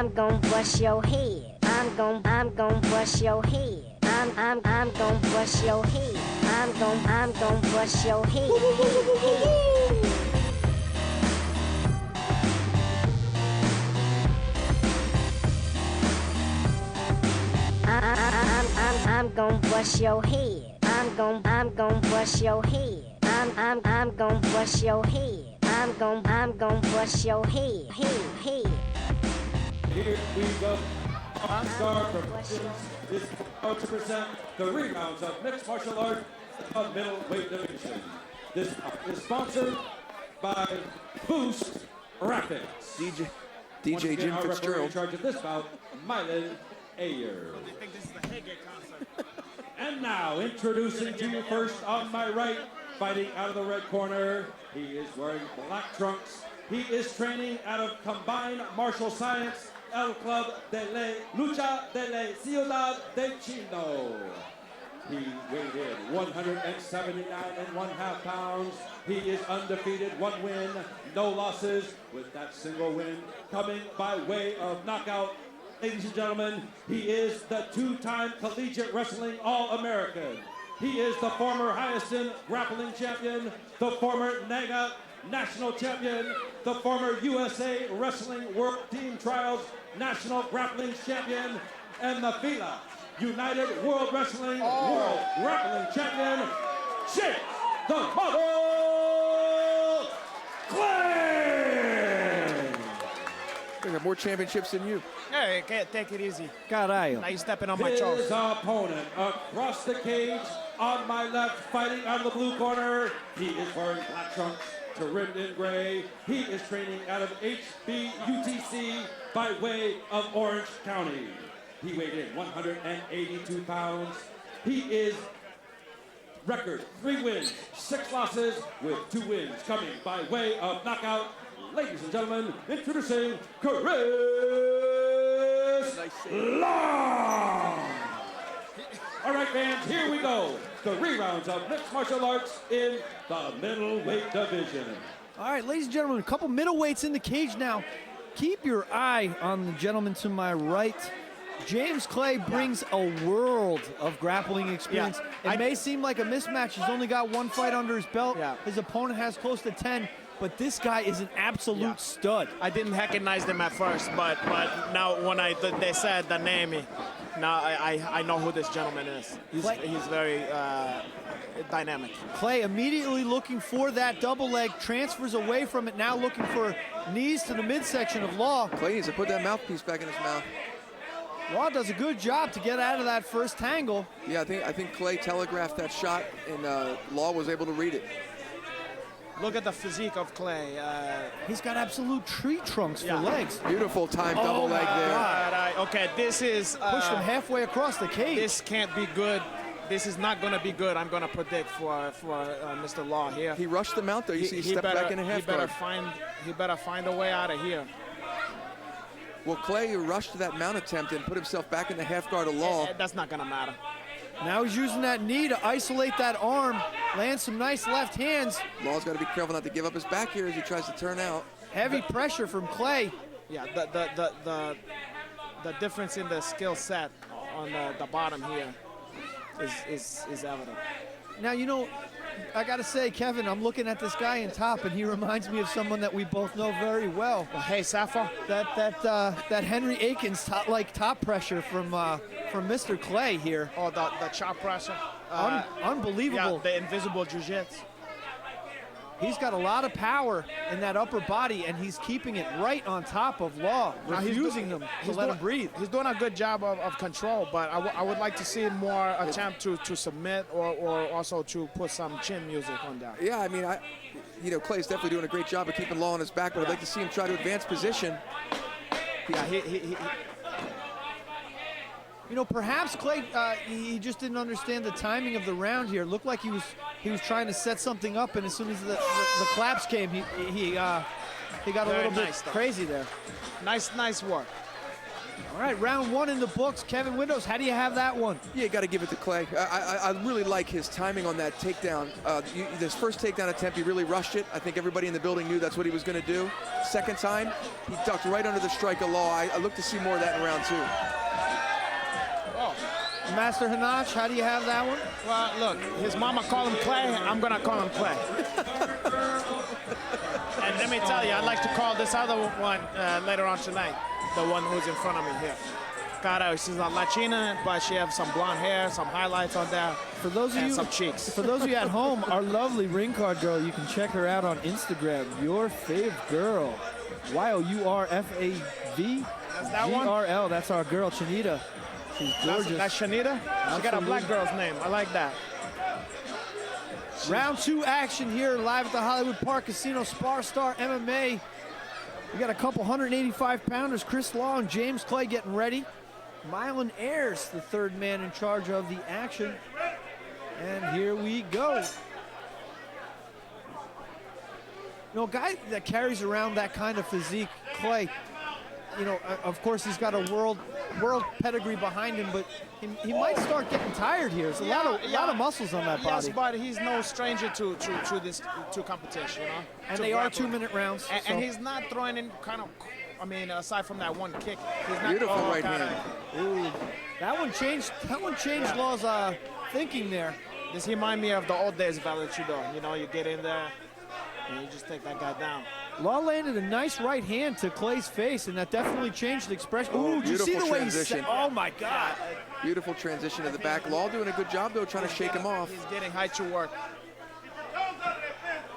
I'm gon' bust your head. I'm gon' bust your head. I'm gon' bust your head. I'm gon' bust your head. I'm gon' bust your head. I'm gon' bust your head. I'm gon' bust your head. I'm gon' bust your head. Head. Here we go. Spar is proud to present the rebounds of mixed martial arts of middleweight division. This is sponsored by Boost Rapids. DJ Jim our referee Fitzgerald. in charge of this bout, Mylan Ayer. I think this is the Hege concert. And now, introducing to you first on my right, fighting out of the red corner. He is wearing black trunks. He is training out of Combined Martial Science, El Club de la Lucha de la Ciudad de Chino. He weighed in 179.5 pounds. He is undefeated, 1 win, no losses, with that single win coming by way of knockout. Ladies and gentlemen, he is the 2-time collegiate wrestling All-American. He is the former Hyaston grappling champion, the former NAGA national champion, the former USA Wrestling World Team Trials national grappling champion, and the FILA United World Wrestling World Grappling Champion, Jake the Model Clay! They got more championships than you. Hey, take it easy. Caralho. Now you stepping on my His toes. opponent across the cage on my left, fighting out of the blue corner. He is wearing black trunks trimmed in gray. He is training out of HBUTC by way of Orange County. He weighed in 182 pounds. He is record 3 wins, 6 losses, with 2 wins coming by way of knockout. Ladies and gentlemen, introducing Kris Long. All right, fans, here we go. The rerounds of mixed martial arts in the middleweight division. All right, ladies and gentlemen, a couple middleweights in the cage now. Keep your eye on the gentleman to my right. James Clay brings a world of grappling experience. It may seem like a mismatch. He's only got 1 fight under his belt. His opponent has close to 10, but this guy is an absolute stud. I didn't recognize them at first, but now when they said the name, now I know who this gentleman is. He's very dynamic. Clay immediately looking for that double leg, transfers away from it, now looking for knees to the midsection of Law. Clay needs to put that mouthpiece back in his mouth. Law does a good job to get out of that first tangle. Yeah, I think Clay telegraphed that shot, and Law was able to read it. Look at the physique of Clay. He's got absolute tree trunks for legs. Beautiful time double leg there. God, okay, this is... Pushed him halfway across the cage. This can't be good. This is not going to be good. I'm going to predict for Mr. Law here. He rushed him out there. You see he stepped back in a half guard. He better find a way out of here. Well, Clay rushed that mount attempt and put himself back in the half guard of Law. That's not going to matter. Now he's using that knee to isolate that arm, land some nice left hands. Law's got to be careful not to give up his back here as he tries to turn out. Heavy pressure from Clay. Yeah, the difference in the skill set on the bottom here is evident. Now, you know, I got to say, Kevin, I'm looking at this guy in top, and he reminds me of someone that we both know very well. Hey, Sappho. That Henry Akins top pressure from Mr. Clay here. Oh, the chop pressure. Unbelievable. Yeah, the invisible jiu-jitsu. He's got a lot of power in that upper body, and he's keeping it right on top of Law, refusing them to let him breathe. He's doing a good job of control, but I would like to see more attempt to submit or also to put some chin music on that. Yeah, I mean, Clay's definitely doing a great job of keeping Law on his back, but I'd like to see him try to advance position. Yeah, he You know, perhaps Clay, he just didn't understand the timing of the round here. It looked like he was trying to set something up, and as soon as the claps came, he got a little bit crazy there. Nice work. All right, round one in the books. Kevin Windows, how do you have that one? Yeah, you got to give it to Clay. I really like his timing on that takedown. This first takedown attempt, he really rushed it. I think everybody in the building knew that's what he was going to do. Second time, he ducked right under the strike of law. I look to see more of that in round 2. Oh. Master Hanach, how do you have that one? Well, look, his mama called him Clay. I'm going to call him Clay. And let me tell you, I'd like to call this other one later on tonight, the one who's in front of me here. Cara, she's a Latina, but she has some blonde hair, some highlights on there, for those of you, some cheeks. For those of you at home, our lovely ring card girl, you can check her out on Instagram. Your fave girl, YOURFAV. That's that one? GRL. That's our girl, Chanita. She's gorgeous. That's Shanita? She got a black girl's name. I like that. Round 2 action here live at the Hollywood Park Casino, Spar Star MMA. We got a couple 185-pounders, Kris Law and James Clay getting ready. Mylan Ayers, the third man in charge of the action. And here we go. You know, a guy that carries around that kind of physique, Clay, you know, of course he's got a world pedigree behind him, but he might start getting tired here. There's a lot of muscles on that body. Yes, but he's no stranger to this competition, you know. And they are 2-minute rounds. And he's not throwing in kind of, I mean, aside from that one kick, he's not Beautiful right hand. Ooh, that one changed Law's thinking there. This remind me of the old days of Valetudo. You know, you get in there and you just take that guy down. Law landed a nice right hand to Clay's face, and that definitely changed the expression. Oh, Ooh, did you see the way he transition. said, oh my God. Beautiful transition to the back. Law doing a good job, though, trying to shake him off. He's getting high to work.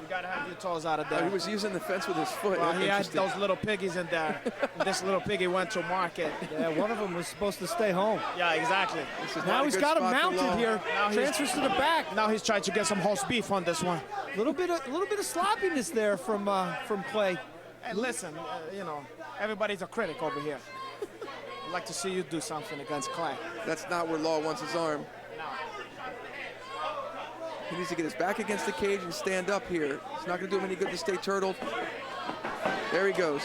You gotta have your toes out of there. He was using the fence with his foot. Well, he had those little piggies in there. This little piggy went to market. Yeah, one of them was supposed to stay home. Yeah, exactly. Now he's got him mounted here. Now Transfers to the back. Now he's trying to get some horse beef on this one. A little bit of sloppiness there from Clay. And listen, you know, everybody's a critic over here. I'd like to see you do something against Clay. That's not where Law wants his arm. He needs to get his back against the cage and stand up here. It's not going to do him any good to stay turtled. There he goes.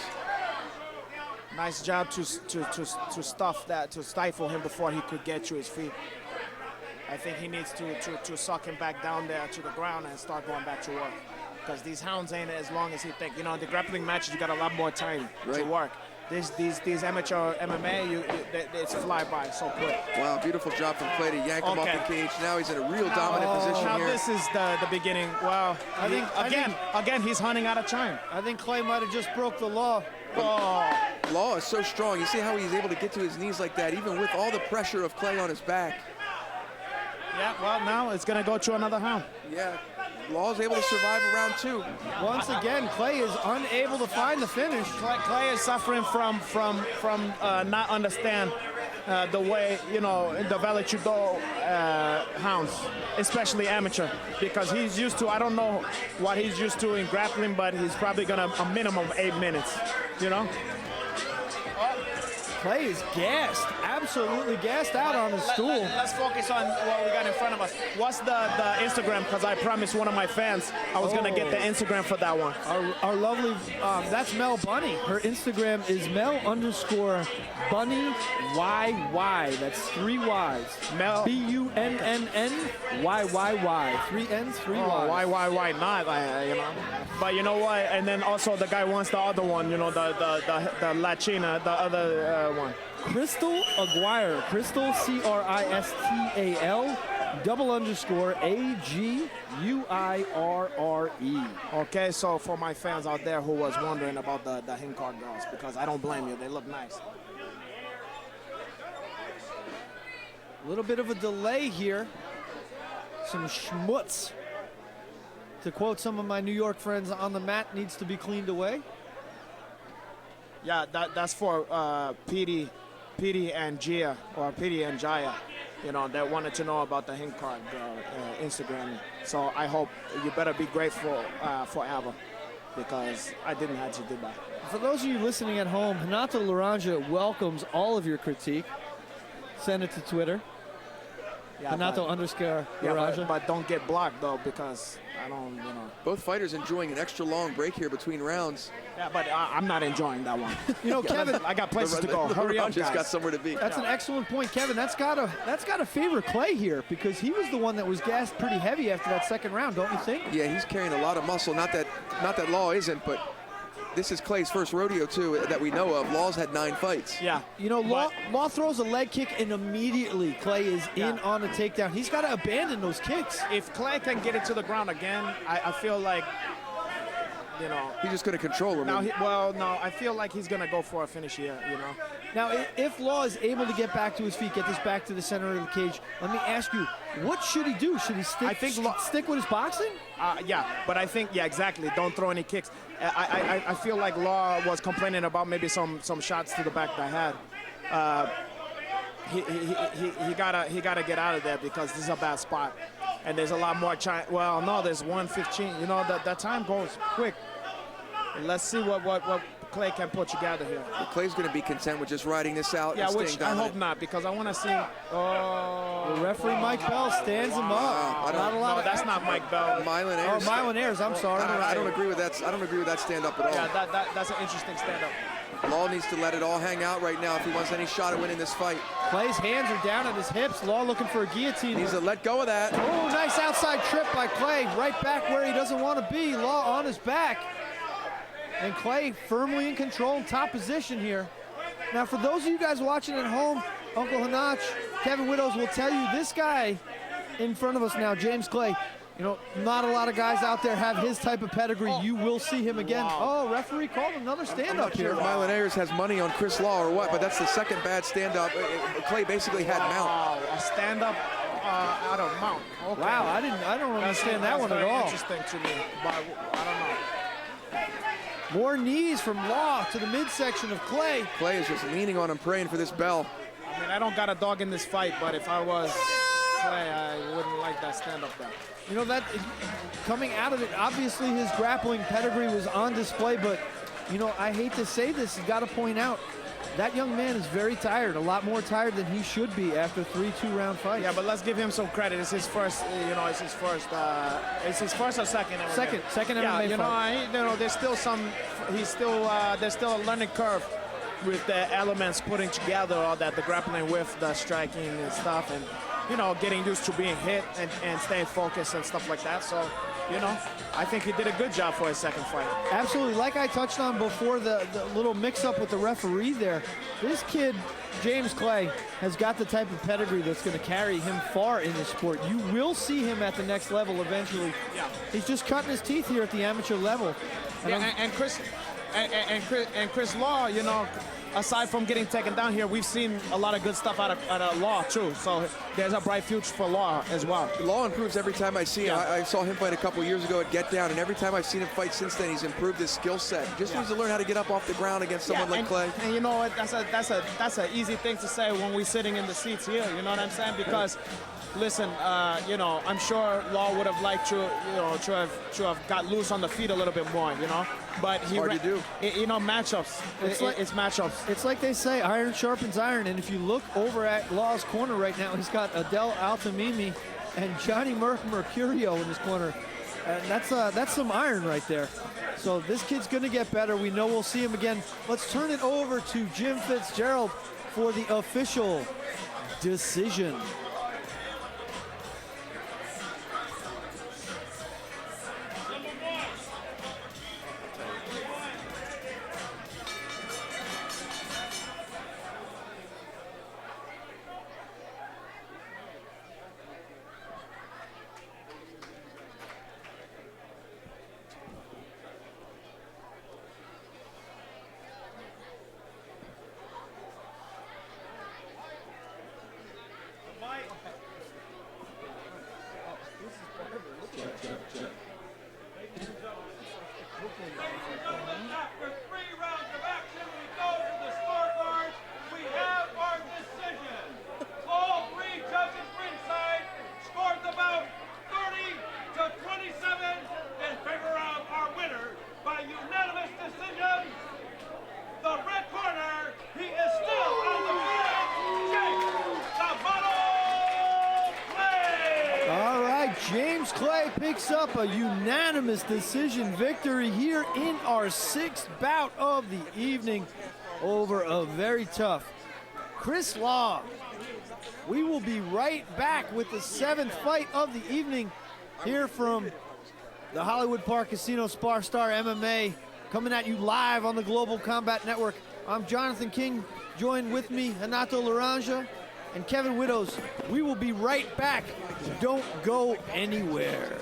Nice job to stuff that, to stifle him before he could get to his feet. I think he needs to suck him back down there to the ground and start going back to work. Because these hounds ain't as long as he think. You know, in the grappling matches, you got a lot more time to work. These amateur MMA, it's fly by so quick. Wow, beautiful job from Clay to yank him off the cage. Now he's in a real dominant position now here. This is the beginning. Well, I think again, he's hunting out of time. I think Clay might have just broke the law. Law is so strong. You see how he's able to get to his knees like that, even with all the pressure of Clay on his back. Yeah, well, now it's going to go to another hound. Yeah, Law is able to survive round 2. Once again, Clay is unable to find the finish. Clay is suffering from not understand the way, you know, the Valetudo hounds, especially amateur, because he's used to, I don't know what he's used to in grappling, but he's probably going to a minimum 8 minutes, you know? Clay is gassed, absolutely gassed out on his stool. Let's focus on what we got in front of us. What's the Instagram? Because I promised one of my fans I was going to get the Instagram for that one. Our lovely, that's Mel Bunny. Her Instagram is Mel_Bunny YY. That's 3 Y's. Mel BUNNNYYY. 3 N's, 3 Y's. Why not? You know. But you know what? And then also the guy wants the other one. You know, the Latina, the other one. Crystal Aguirre. Crystal CRISTAL _AGUIRRE. Okay, so for my fans out there who was wondering about the Hincard girls, because I don't blame you, they look nice. A little bit of a delay here. Some schmutz. To quote some of my New York friends, on the mat needs to be cleaned away. Yeah, that's for Petey and Gia, or Petey and Jaya, you know, that wanted to know about the Hincard Instagram. So I hope you better be grateful forever, because I didn't have to do that. For those of you listening at home, Renato Laranja welcomes all of your critique. Send it to Twitter. Yeah, Renato underscore yeah, Raja. but don't get blocked though, because I don't, you know. Both fighters enjoying an extra long break here between rounds. Yeah, but I'm not enjoying that one. You know, Kevin, I got places to go. Hurry up, Just guys. got somewhere to be. that's an excellent point, Kevin. That's gotta favor Clay here, because he was the one that was gassed pretty heavy after that second round, don't you think? Yeah, he's carrying a lot of muscle. Not that Law isn't, but this is Clay's first rodeo too that we know of. Law's had 9 fights. Yeah. You know, Law throws a leg kick and immediately Clay is in Yeah. on a takedown. He's got to abandon those kicks. If Clay can get it to the ground again, I feel like, you know. He's just going to control him. Now, no, I feel like he's going to go for a finish here, you know. Now, if Law is able to get back to his feet, get this back to the center of the cage, let me ask you, what should he do? Should he stick with his boxing? Yeah, but I think, yeah, exactly. Don't throw any kicks. I feel like Law was complaining about maybe some shots to the back that I had. He gotta get out of there, because this is a bad spot, and there's a lot more. Well, no, there's 1:15. You know that time goes quick. Let's see what Clay can put together here. Clay's going to be content with just riding this out. Yeah, and which staying I dominant. hope not, because I want to see. Oh, The referee Mike Bell stands him up. Not a lot no, of that's not Mike Bell. Mylan Oh, Ayers. Mylan Ayers, I'm sorry. I don't agree with that. I don't agree with that stand up at all. Yeah, that's an interesting stand-up. Law needs to let it all hang out right now if he wants any shot at winning this fight. Clay's hands are down at his hips. Law looking for a guillotine. He needs to let go of that. Oh, nice outside trip by Clay. Right back where he doesn't want to be. Law on his back. And Clay firmly in control in top position here. Now, for those of you guys watching at home, Uncle Hanach, Kevin Widows will tell you this guy in front of us now, James Clay, you know, not a lot of guys out there have his type of pedigree. You will see him again. Wow. Oh, referee called another stand-up here. Mylan Ayers has money on Kris Law or what, but that's the second bad stand-up. Clay basically had Mount. Wow, a stand-up out of Mount. Okay. Wow, I don't understand that one at all. Interesting to me, but I don't know. More knees from Law to the midsection of Clay. Clay is just leaning on him, praying for this bell. I mean, I don't got a dog in this fight, but if I was Clay, I wouldn't like that stand-up there. You know, that coming out of it, obviously his grappling pedigree was on display, but, you know, I hate to say this, you got to point out, that young man is very tired, a lot more tired than he should be after 3 2-round fights. Yeah, but let's give him some credit. It's his first, you know, it's his first or second MMA. Second MMA yeah, fight. you know, there's still there's still a learning curve with the elements putting together all that, the grappling with the striking and stuff, and, you know, getting used to being hit and staying focused and stuff like that. So, you know, I think he did a good job for his second fight. Absolutely. Like I touched on before, the little mix-up with the referee there, this kid, James Clay, has got the type of pedigree that's going to carry him far in this sport. You will see him at the next level eventually. Yeah. He's just cutting his teeth here at the amateur level. And Kris Law, you know, aside from getting taken down here, we've seen a lot of good stuff out of Law too. So there's a bright future for Law as well. Law improves every time I see him. Yeah. I saw him fight a couple years ago at Get Down, and every time I've seen him fight since then, he's improved his skill set. Just needs to learn how to get up off the ground against someone like Clay. And you know what? That's an easy thing to say when we're sitting in the seats here. You know what I'm saying? Because, listen, you know, I'm sure Law would have liked to have got loose on the feet a little bit more. You know, but he hard to do. You know, matchups. It's matchups. It's like they say, iron sharpens iron, and if you look over at Law's corner right now, he's got Adel Altamimi and Johnny Mercurio in his corner. And that's some iron right there. So this kid's going to get better. We know we'll see him again. Let's turn it over to Jim Fitzgerald for the official decision. James Clay picks up a unanimous decision victory here in our 6th bout of the evening over a very tough Kris Law. We will be right back with the 7th fight of the evening here from the Hollywood Park Casino Spar Star MMA, coming at you live on the Global Combat Network. I'm Jonathan King, joined with me Renato Laranja and Kevin Widows. We will be right back. Don't go anywhere.